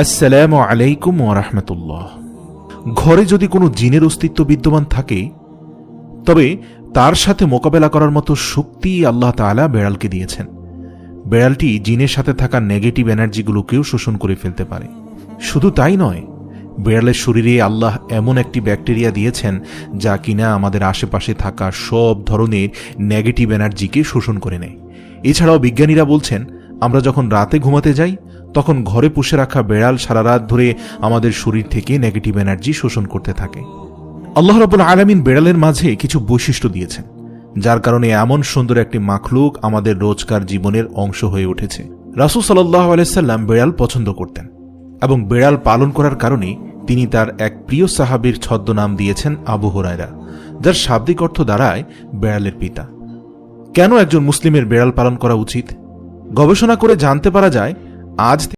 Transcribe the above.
আসসালামু আলাইকুম ওয়া রাহমাতুল্লাহ। ঘরে যদি কোনো জিনের অস্তিত্ব বিদ্যমান থাকে তবে তার সাথে মোকাবেলা করার মতো শক্তি আল্লাহ তাআলা বেড়ালকে দিয়েছেন। বেড়ালটি জিনের সাথে থাকা নেগেটিভ এনার্জিগুলোকেও শোষণ করে ফেলতে পারে। শুধু তাই নয়, বেড়ালের শরীরে আল্লাহ এমন একটি ব্যাকটেরিয়া দিয়েছেন যা কিনা আমাদের আশেপাশে থাকা সব ধরনের নেগেটিভ এনার্জিকে শোষণ করে নেয়। এছাড়াও বিজ্ঞানীরা বলছেন, আমরা যখন রাতে ঘুমাতে যাই তখন ঘরে পুষে রাখা বেড়াল সারা রাত ধরে আমাদের শরীর থেকে নেগেটিভ এনার্জি শোষণ করতে থাকে। আল্লাহ রাব্বুল আলামিন বেড়ালের মাঝে কিছু বৈশিষ্ট্য দিয়েছেন যার কারণে এমন সুন্দর একটি মাখলুক আমাদের রোজকার জীবনের অংশ হয়ে উঠেছে। রাসূল সাল্লাল্লাহু আলাইহি সাল্লাম বেড়াল পছন্দ করতেন এবং বেড়াল পালন করার কারণে তিনি তার এক প্রিয় সাহাবীর ছদ্মনাম দিয়েছেন আবু হুরায়রা, যার শাব্দিক অর্থ দাঁড়ায় বেড়ালের পিতা। কেন একজন মুসলিমের বেড়াল পালন করা উচিত? গবেষণা করে জানতে পারা যায়, আজ